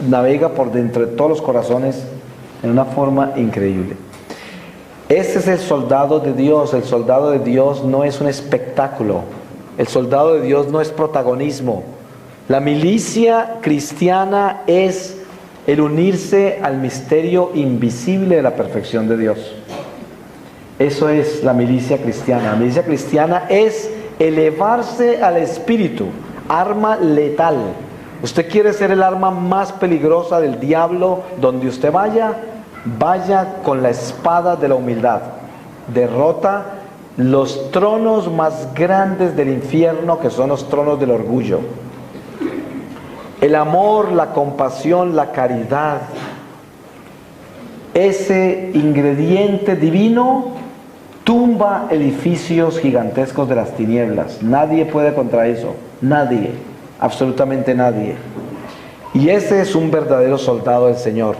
navega por dentro de todos los corazones en una forma increíble. Ese es el soldado de Dios. El soldado de Dios no es un espectáculo. El soldado de Dios no es protagonismo. La milicia cristiana es el unirse al misterio invisible de la perfección de Dios. Eso es la milicia cristiana. La milicia cristiana es elevarse al espíritu, arma letal. ¿Usted quiere ser el arma más peligrosa del diablo donde usted vaya? Vaya con la espada de la humildad. Derrota los tronos más grandes del infierno, que son los tronos del orgullo. El amor, la compasión, la caridad, ese ingrediente divino tumba edificios gigantescos de las tinieblas. Nadie puede contra eso. Nadie. Absolutamente nadie. Y ese es un verdadero soldado del Señor.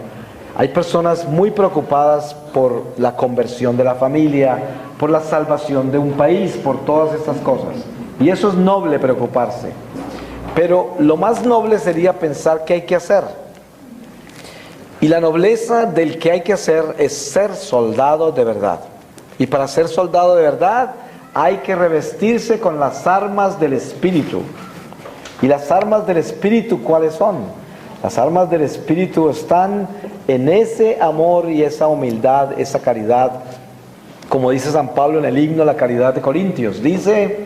Hay personas muy preocupadas por la conversión de la familia, por la salvación de un país, por todas estas cosas. Y eso es noble, preocuparse. Pero lo más noble sería pensar qué hay que hacer. Y la nobleza del que hay que hacer es ser soldado de verdad. Y para ser soldado de verdad hay que revestirse con las armas del Espíritu. ¿Y las armas del Espíritu cuáles son? Las armas del Espíritu están en ese amor y esa humildad, esa caridad. Como dice San Pablo en el himno La Caridad de Corintios. Dice,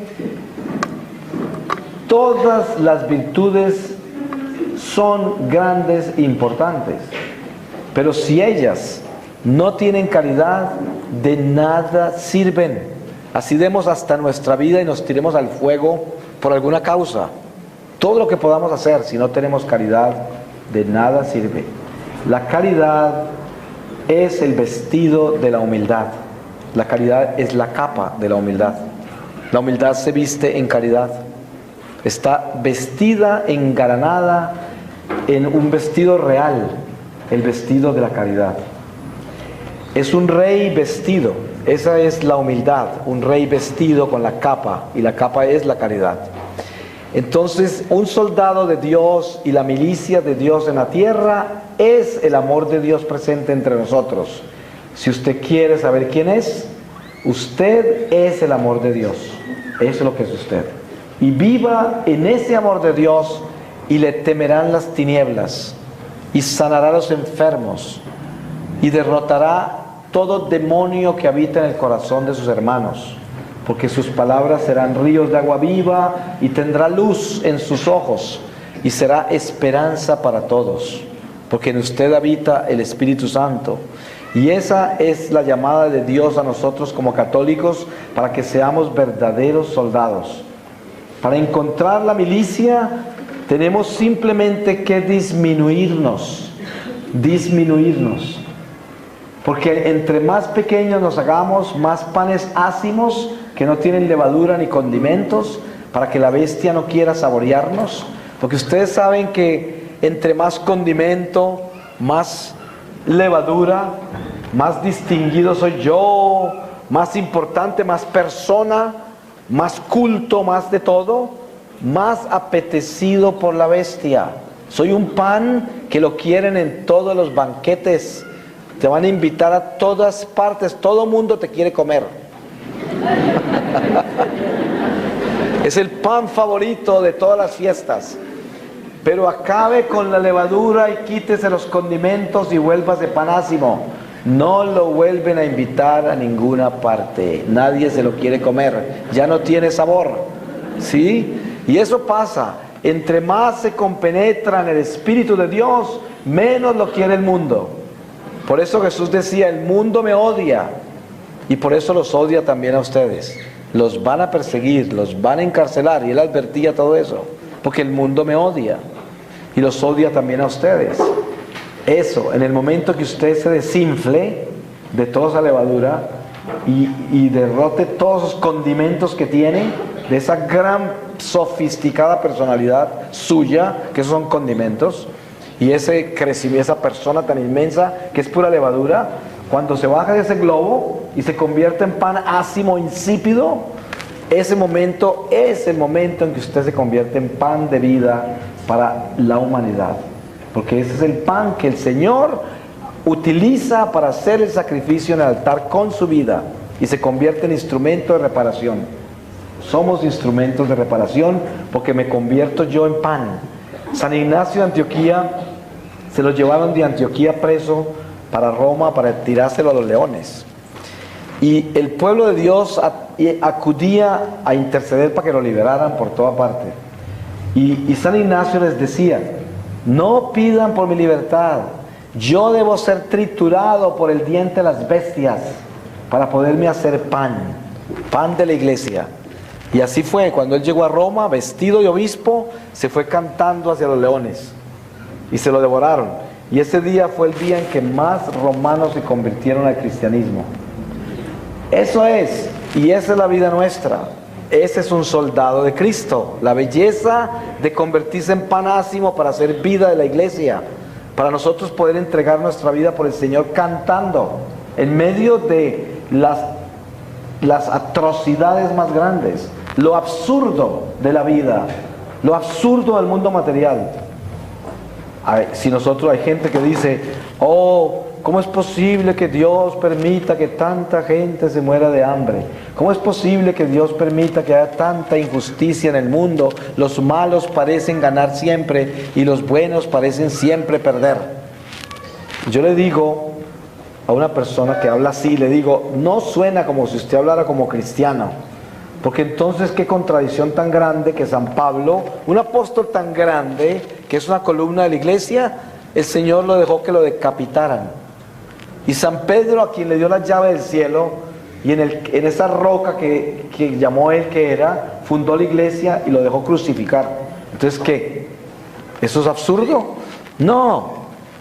todas las virtudes son grandes e importantes. Pero si ellas no tienen caridad, de nada sirven. Así demos hasta nuestra vida y nos tiremos al fuego por alguna causa. Todo lo que podamos hacer, si no tenemos caridad, de nada sirve. La caridad es el vestido de la humildad. La caridad es la capa de la humildad. La humildad se viste en caridad. Está vestida, engalanada en un vestido real, el vestido de la caridad. Es un rey vestido. Esa es la humildad, un rey vestido con la capa, y la capa es la caridad. Entonces, un soldado de Dios y la milicia de Dios en la tierra es el amor de Dios presente entre nosotros. Si usted quiere saber quién es, usted es el amor de Dios. Eso es lo que es usted. Y viva en ese amor de Dios y le temerán las tinieblas, y sanará a los enfermos, y derrotará todo demonio que habita en el corazón de sus hermanos. Porque sus palabras serán ríos de agua viva y tendrá luz en sus ojos y será esperanza para todos, porque en usted habita el Espíritu Santo. Y esa es la llamada de Dios a nosotros como católicos, para que seamos verdaderos soldados. Para encontrar la milicia tenemos simplemente que disminuirnos. Porque entre más pequeños nos hagamos, más panes ácimos que no tienen levadura ni condimentos, para que la bestia no quiera saborearnos. Porque ustedes saben que entre más condimento, más levadura, más distinguido soy yo, más importante, más persona, más culto, más de todo, más apetecido por la bestia. Soy un pan que lo quieren en todos los banquetes. Te van a invitar a todas partes, todo mundo te quiere comer. Es el pan favorito de todas las fiestas. Pero acabe con la levadura y quítese los condimentos y vuélvase panásimo. No lo vuelven a invitar a ninguna parte. Nadie se lo quiere comer. Ya no tiene sabor. ¿Sí? Y eso pasa. Entre más se compenetra en el Espíritu de Dios, menos lo quiere el mundo. Por eso Jesús decía, el mundo me odia. Y por eso los odia también a ustedes. Los van a perseguir, los van a encarcelar. Y él advertía todo eso. Porque el mundo me odia. Y los odia también a ustedes. Eso, en el momento que usted se desinfle de toda esa levadura y derrote todos esos condimentos que tiene, de esa gran sofisticada personalidad suya, que esos son condimentos, y ese crecimiento, esa persona tan inmensa que es pura levadura, cuando se baja de ese globo y se convierte en pan ácimo, insípido, ese momento es el momento en que usted se convierte en pan de vida para la humanidad. Porque ese es el pan que el Señor utiliza para hacer el sacrificio en el altar con su vida y se convierte en instrumento de reparación. Somos instrumentos de reparación porque me convierto yo en pan. San Ignacio de Antioquía, se lo llevaron de Antioquía preso para Roma para tirárselo a los leones. Y el pueblo de Dios acudía a interceder para que lo liberaran por toda parte. Y San Ignacio les decía: no pidan por mi libertad, yo debo ser triturado por el diente de las bestias para poderme hacer pan de la iglesia. Y así fue. Cuando él llegó a Roma, vestido de obispo, se fue cantando hacia los leones y se lo devoraron. Y ese día fue el día en que más romanos se convirtieron al cristianismo. Eso es, y esa es la vida nuestra. Ese es un soldado de Cristo. La belleza de convertirse en panásimo para hacer vida de la iglesia, para nosotros poder entregar nuestra vida por el Señor cantando en medio de las atrocidades más grandes, lo absurdo de la vida, lo absurdo del mundo material. Si nosotros, hay gente que dice: oh, ¿cómo es posible que Dios permita que tanta gente se muera de hambre? ¿Cómo es posible que Dios permita que haya tanta injusticia en el mundo? Los malos parecen ganar siempre y los buenos parecen siempre perder. Yo le digo a una persona que habla así, le digo: no suena como si usted hablara como cristiano, porque entonces qué contradicción tan grande que San Pablo, un apóstol tan grande, que es una columna de la iglesia, el Señor lo dejó que lo decapitaran. Y San Pedro, a quien le dio la llave del cielo, y en esa roca que llamó él que era, fundó la iglesia y lo dejó crucificar. Entonces, ¿qué? ¿Eso es absurdo? No,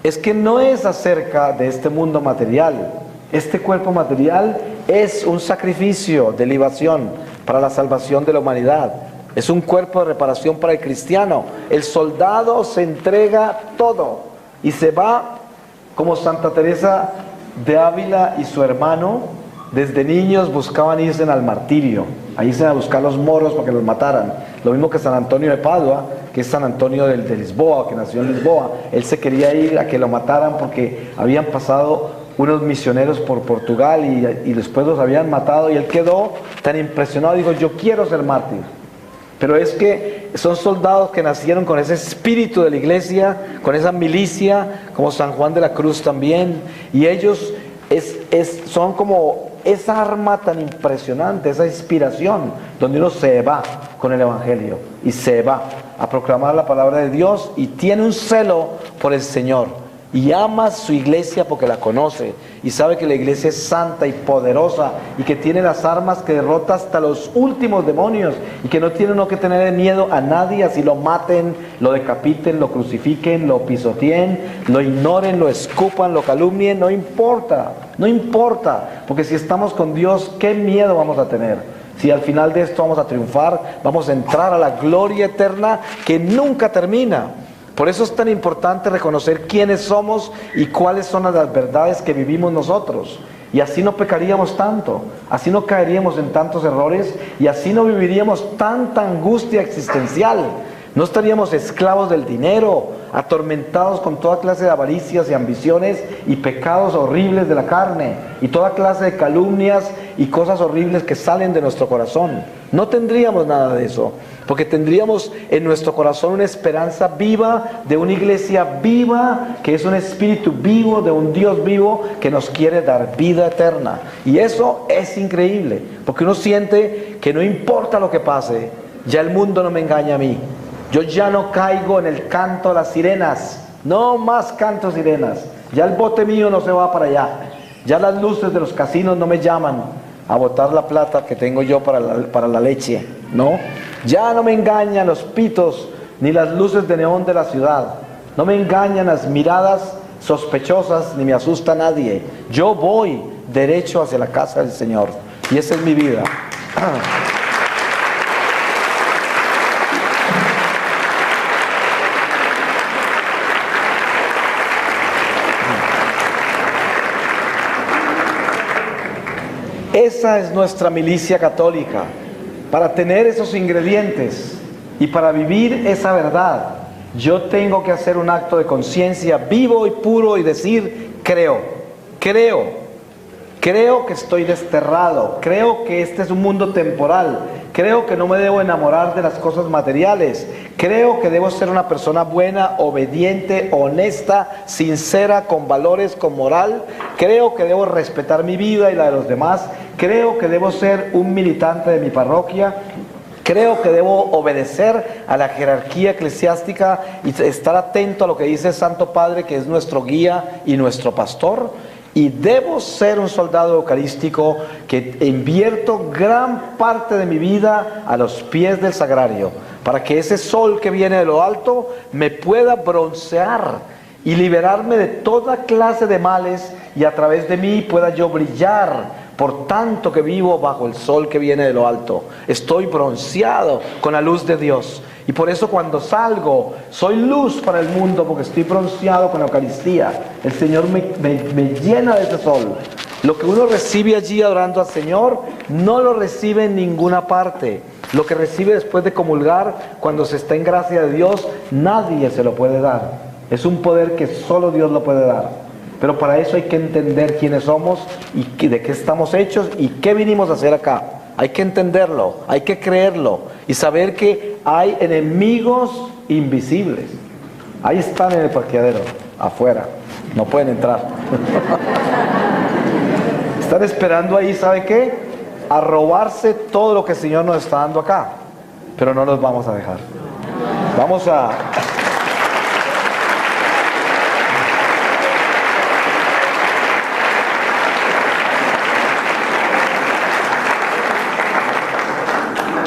es que no es acerca de este mundo material. Este cuerpo material es un sacrificio de libación para la salvación de la humanidad. Es un cuerpo de reparación para el cristiano. El soldado se entrega todo y se va como Santa Teresa de Ávila y su hermano. Desde niños buscaban irse al martirio, ahí se iban a buscar los moros para que los mataran. Lo mismo que San Antonio de Padua, que es San Antonio de Lisboa, que nació en Lisboa. Él se quería ir a que lo mataran porque habían pasado unos misioneros por Portugal y después los habían matado, y él quedó tan impresionado, dijo: yo quiero ser mártir. Pero es que son soldados que nacieron con ese espíritu de la iglesia, con esa milicia, como San Juan de la Cruz también, y ellos son como esa arma tan impresionante, esa inspiración, donde uno se va con el Evangelio y se va a proclamar la palabra de Dios y tiene un celo por el Señor y ama su iglesia porque la conoce y sabe que la iglesia es santa y poderosa y que tiene las armas que derrota hasta los últimos demonios, y que no tiene uno que tener miedo a nadie, así lo maten, lo decapiten, lo crucifiquen, lo pisoteen, lo ignoren, lo escupan, lo calumnien. No importa, no importa, porque si estamos con Dios, ¿qué miedo vamos a tener? Si al final de esto vamos a triunfar, vamos a entrar a la gloria eterna que nunca termina. Por eso es tan importante reconocer quiénes somos y cuáles son las verdades que vivimos nosotros. Y así no pecaríamos tanto, así no caeríamos en tantos errores y así no viviríamos tanta angustia existencial. No estaríamos esclavos del dinero, atormentados con toda clase de avaricias y ambiciones y pecados horribles de la carne y toda clase de calumnias y cosas horribles que salen de nuestro corazón. No tendríamos nada de eso, porque tendríamos en nuestro corazón una esperanza viva de una iglesia viva, que es un espíritu vivo, de un Dios vivo que nos quiere dar vida eterna. Y eso es increíble, porque uno siente que no importa lo que pase, ya el mundo no me engaña a mí. Yo ya no caigo en el canto de las sirenas, no más canto de sirenas. Ya el bote mío no se va para allá. Ya las luces de los casinos no me llaman a botar la plata que tengo yo para la leche, ¿no? Ya no me engañan los pitos ni las luces de neón de la ciudad. No me engañan las miradas sospechosas ni me asusta nadie. Yo voy derecho hacia la casa del Señor y esa es mi vida. Esa es nuestra milicia católica. Para tener esos ingredientes y para vivir esa verdad, yo tengo que hacer un acto de conciencia vivo y puro y decir: creo que estoy desterrado, creo que este es un mundo temporal, creo que no me debo enamorar de las cosas materiales, creo que debo ser una persona buena, obediente, honesta, sincera, con valores, con moral, creo que debo respetar mi vida y la de los demás, creo que debo ser un militante de mi parroquia, creo que debo obedecer a la jerarquía eclesiástica y estar atento a lo que dice el Santo Padre, que es nuestro guía y nuestro pastor. Y debo ser un soldado eucarístico que invierto gran parte de mi vida a los pies del sagrario, para que ese sol que viene de lo alto me pueda broncear y liberarme de toda clase de males, y a través de mí pueda yo brillar, por tanto que vivo bajo el sol que viene de lo alto. Estoy bronceado con la luz de Dios. Y por eso cuando salgo, soy luz para el mundo, porque estoy bronceado con la Eucaristía. El Señor me llena de ese sol. Lo que uno recibe allí adorando al Señor, no lo recibe en ninguna parte. Lo que recibe después de comulgar, cuando se está en gracia de Dios, nadie se lo puede dar. Es un poder que solo Dios lo puede dar. Pero para eso hay que entender quiénes somos y de qué estamos hechos y qué vinimos a hacer acá. Hay que entenderlo, hay que creerlo y saber que hay enemigos invisibles. Ahí están en el parqueadero, afuera, no pueden entrar. Están esperando ahí, ¿sabe qué? A robarse todo lo que el Señor nos está dando acá. Pero no los vamos a dejar. Vamos a...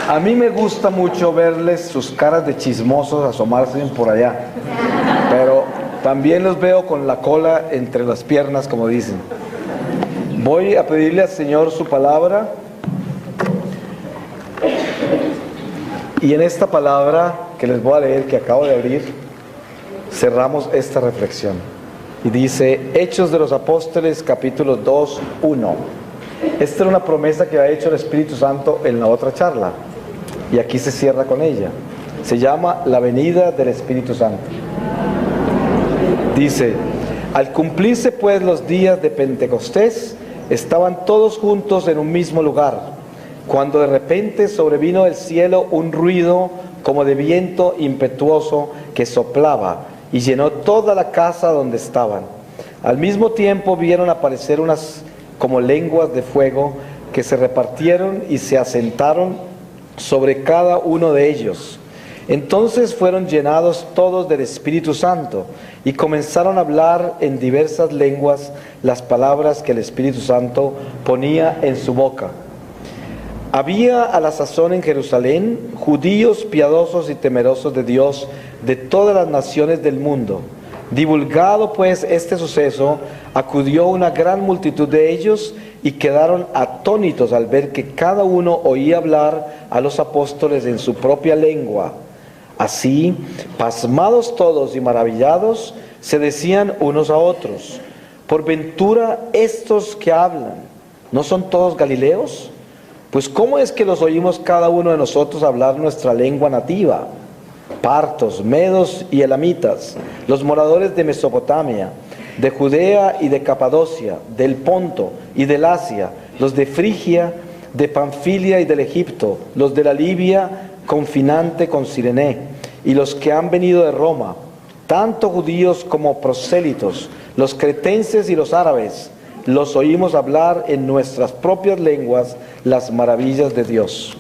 A mí me gusta mucho verles sus caras de chismosos asomarse por allá, pero también los veo con la cola entre las piernas, como dicen. Voy a pedirle al Señor su palabra, y en esta palabra que les voy a leer, que acabo de abrir, cerramos esta reflexión. Y dice, Hechos de los Apóstoles, capítulo 2, 1. Esta era una promesa que ha hecho el Espíritu Santo en la otra charla. Y aquí se cierra con ella. Se llama la venida del Espíritu Santo. Dice, al cumplirse pues los días de Pentecostés, estaban todos juntos en un mismo lugar, cuando de repente sobrevino del cielo un ruido como de viento impetuoso que soplaba y llenó toda la casa donde estaban. Al mismo tiempo vieron aparecer unas como lenguas de fuego que se repartieron y se asentaron sobre cada uno de ellos. Entonces fueron llenados todos del Espíritu Santo y comenzaron a hablar en diversas lenguas las palabras que el Espíritu Santo ponía en su boca. Había a la sazón en Jerusalén judíos piadosos y temerosos de Dios de todas las naciones del mundo. Divulgado pues este suceso, acudió una gran multitud de ellos y quedaron atónitos al ver que cada uno oía hablar a los apóstoles en su propia lengua. Así, pasmados todos y maravillados, se decían unos a otros, por ventura estos que hablan, ¿no son todos galileos? Pues ¿cómo es que los oímos cada uno de nosotros hablar nuestra lengua nativa? Partos, medos y elamitas, los moradores de Mesopotamia, de Judea y de Capadocia, del Ponto y del Asia, los de Frigia, de Panfilia y del Egipto, los de la Libia confinante con Cirene, y los que han venido de Roma, tanto judíos como prosélitos, los cretenses y los árabes, los oímos hablar en nuestras propias lenguas las maravillas de Dios.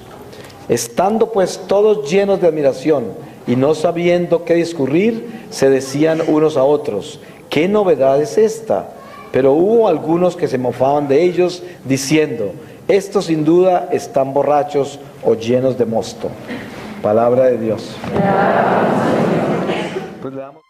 Estando pues todos llenos de admiración y no sabiendo qué discurrir, se decían unos a otros, ¿qué novedad es esta? Pero hubo algunos que se mofaban de ellos, diciendo, estos sin duda están borrachos o llenos de mosto. Palabra de Dios. Pues le damos...